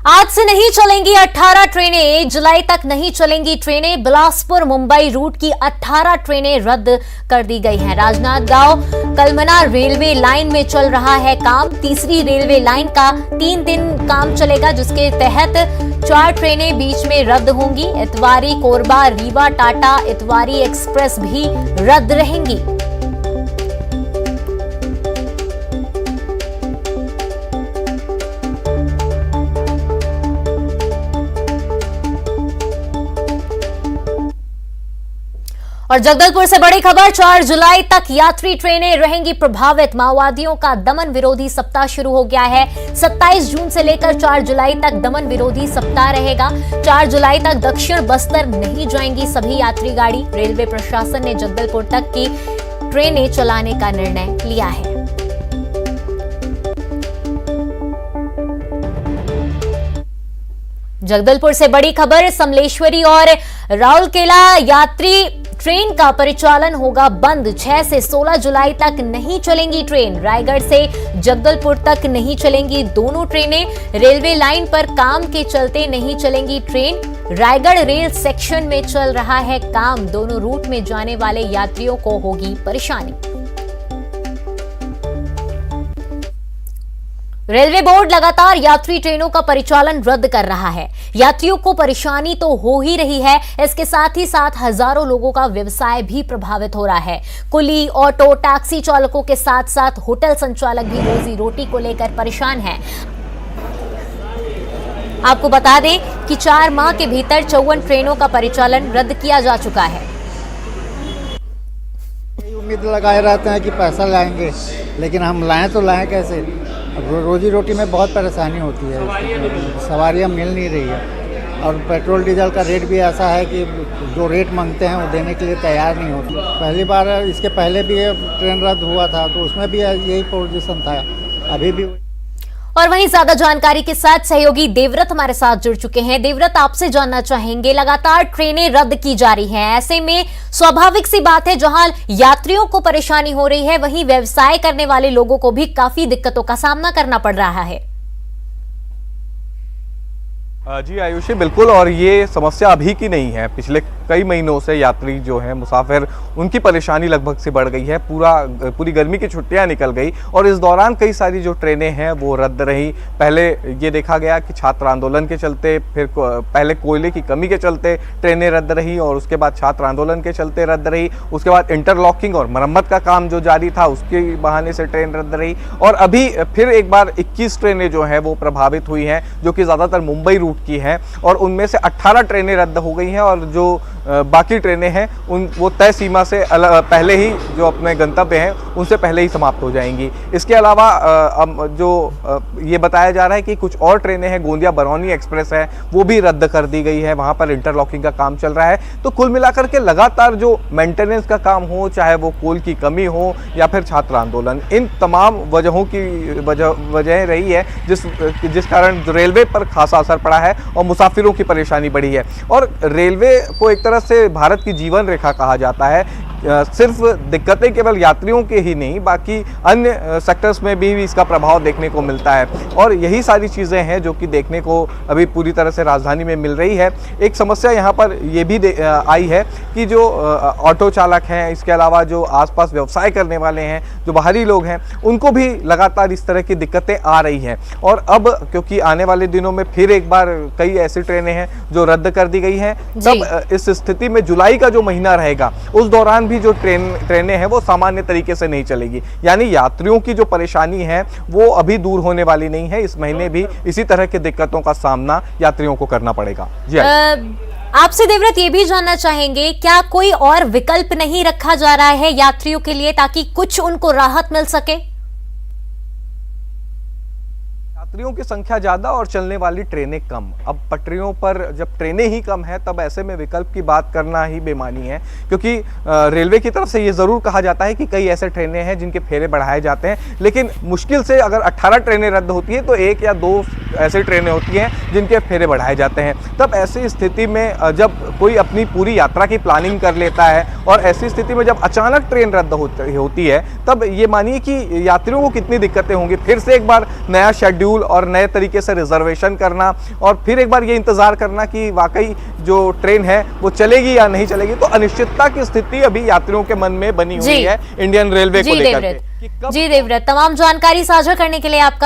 आज से नहीं चलेंगी 18 ट्रेनें। 1 जुलाई तक नहीं चलेंगी ट्रेनें। बिलासपुर मुंबई रूट की 18 ट्रेनें रद्द कर दी गई हैं। राजनांदगांव कलमना रेलवे लाइन में चल रहा है काम। तीसरी रेलवे लाइन का 3 दिन काम चलेगा, जिसके तहत 4 ट्रेनें बीच में रद्द होंगी। इतवारी कोरबा रीवा टाटा इतवारी एक्सप्रेस भी रद्द रहेंगी। और जगदलपुर से बड़ी खबर, 4 जुलाई तक यात्री ट्रेनें रहेंगी प्रभावित। माओवादियों का दमन विरोधी सप्ताह शुरू हो गया है। 27 जून से लेकर 4 जुलाई तक दमन विरोधी सप्ताह रहेगा। 4 जुलाई तक दक्षिण बस्तर नहीं जाएंगी सभी यात्री गाड़ी। रेलवे प्रशासन ने जगदलपुर तक की ट्रेनें चलाने का निर्णय लिया है। जगदलपुर से बड़ी खबर, समलेश्वरी और राउरकेला यात्री ट्रेन का परिचालन होगा बंद। 6 से 16 जुलाई तक नहीं चलेंगी ट्रेन। रायगढ़ से जगदलपुर तक नहीं चलेंगी दोनों ट्रेनें। रेलवे लाइन पर काम के चलते नहीं चलेंगी ट्रेन। रायगढ़ रेल सेक्शन में चल रहा है काम। दोनों रूट में जाने वाले यात्रियों को होगी परेशानी। रेलवे बोर्ड लगातार यात्री ट्रेनों का परिचालन रद्द कर रहा है। यात्रियों को परेशानी तो हो ही रही है, इसके साथ ही साथ हजारों लोगों का व्यवसाय भी प्रभावित हो रहा है। कुली, ऑटो, टैक्सी चालकों के साथ साथ होटल संचालक भी रोजी रोटी को लेकर परेशान हैं। आपको बता दें कि 4 माह के भीतर 54 ट्रेनों का परिचालन रद्द किया जा चुका है। उम्मीद लगाए रहते हैं कि पैसा लाएंगे, लेकिन हम लाएं तो लाएं कैसे। रोजी रोटी में बहुत परेशानी होती है, सवारियां मिल नहीं रही है और पेट्रोल डीजल का रेट भी ऐसा है कि जो रेट मांगते हैं वो देने के लिए तैयार नहीं होती। पहली बार इसके पहले भी ट्रेन रद्द हुआ था तो उसमें भी यही पोजीशन था, अभी भी। और वहीं ज्यादा जानकारी के साथ सहयोगी देवव्रत हमारे साथ जुड़ चुके हैं। देवव्रत, आपसे जानना चाहेंगे, लगातार ट्रेनें रद्द की जा रही हैं, ऐसे में स्वाभाविक सी बात है जहां यात्रियों को परेशानी हो रही है, वहीं व्यवसाय करने वाले लोगों को भी काफी दिक्कतों का सामना करना पड़ रहा है। जी आयुषी, बिल्कुल। और ये समस्या अभी की नहीं है, पिछले कई महीनों से यात्री जो हैं मुसाफिर, उनकी परेशानी लगभग से बढ़ गई है। पूरी गर्मी की छुट्टियां निकल गई और इस दौरान कई सारी जो ट्रेनें हैं वो रद्द रही। पहले ये देखा गया कि छात्र आंदोलन के चलते, फिर पहले कोयले की कमी के चलते ट्रेनें रद्द रही और उसके बाद छात्र आंदोलन के चलते रद्द रही। उसके बाद इंटरलॉकिंग और मरम्मत का काम जो जारी था उसके बहाने से ट्रेन रद्द रही। और अभी फिर एक बार 21 ट्रेनें जो हैं वो प्रभावित हुई हैं, जो कि ज़्यादातर मुंबई रूट की हैं और उनमें से 18 ट्रेनें रद्द हो गई हैं और जो बाकी ट्रेनें हैं वो तय सीमा से पहले ही जो अपने गंतव्य हैं उनसे पहले ही समाप्त हो जाएंगी। इसके अलावा ये बताया जा रहा है कि कुछ और ट्रेनें हैं, गोंदिया बरौनी एक्सप्रेस है, वो भी रद्द कर दी गई है। वहाँ पर इंटरलॉकिंग का काम चल रहा है। तो कुल मिलाकर के लगातार जो मेंटेनेंस का काम हो, चाहे वो कोल की कमी हो या फिर छात्र आंदोलन, इन तमाम वजहों की वजह रही है जिस कारण रेलवे पर खासा असर पड़ा है और मुसाफिरों की परेशानी बढ़ी है। और रेलवे को एक तरह से भारत की जीवन रेखा कहा जाता है। सिर्फ दिक्कतें केवल यात्रियों के ही नहीं, बाकी अन्य सेक्टर्स में भी इसका प्रभाव देखने को मिलता है। और यही सारी चीज़ें हैं जो कि देखने को अभी पूरी तरह से राजधानी में मिल रही है। एक समस्या यहाँ पर ये भी आई है कि जो ऑटो चालक हैं, इसके अलावा जो आसपास व्यवसाय करने वाले हैं, जो बाहरी लोग हैं, उनको भी लगातार इस तरह की दिक्कतें आ रही हैं। और अब क्योंकि आने वाले दिनों में फिर एक बार कई ऐसी ट्रेनें हैं जो रद्द कर दी गई हैं, तब इस स्थिति में जुलाई का जो महीना रहेगा उस दौरान भी जो ट्रेनें हैं वो सामान्य तरीके से नहीं चलेगी। यानी यात्रियों की जो परेशानी है वो अभी दूर होने वाली नहीं है। इस महीने भी इसी तरह की दिक्कतों का सामना यात्रियों को करना पड़ेगा। जी आपसे देवव्रत ये भी जानना चाहेंगे, क्या कोई और विकल्प नहीं रखा जा रहा है यात्रियों के लिए ताकि कुछ उनको राहत मिल सके? यात्रियों की संख्या ज़्यादा और चलने वाली ट्रेनें कम। अब पटरियों पर जब ट्रेनें ही कम हैं तब ऐसे में विकल्प की बात करना ही बेमानी है, क्योंकि रेलवे की तरफ से ये ज़रूर कहा जाता है कि कई ऐसे ट्रेनें हैं जिनके फेरे बढ़ाए जाते हैं, लेकिन मुश्किल से अगर 18 ट्रेनें रद्द होती हैं तो 1 या 2 ऐसी ट्रेनें होती हैं जिनके फेरे बढ़ाए जाते हैं। तब ऐसी स्थिति में जब कोई अपनी पूरी यात्रा की प्लानिंग कर लेता है और ऐसी स्थिति में जब अचानक ट्रेन रद्द होती है, तब ये मानिए कि यात्रियों को कितनी दिक्कतें होंगी। फिर से एक बार नया शेड्यूल और नए तरीके से रिजर्वेशन करना और फिर एक बार ये इंतजार करना कि वाकई जो ट्रेन है वो चलेगी या नहीं चलेगी। तो अनिश्चितता की स्थिति अभी यात्रियों के मन में बनी हुई है इंडियन रेलवे को लेकर के। जी देवव्रत, तमाम जानकारी साझा करने के लिए आपका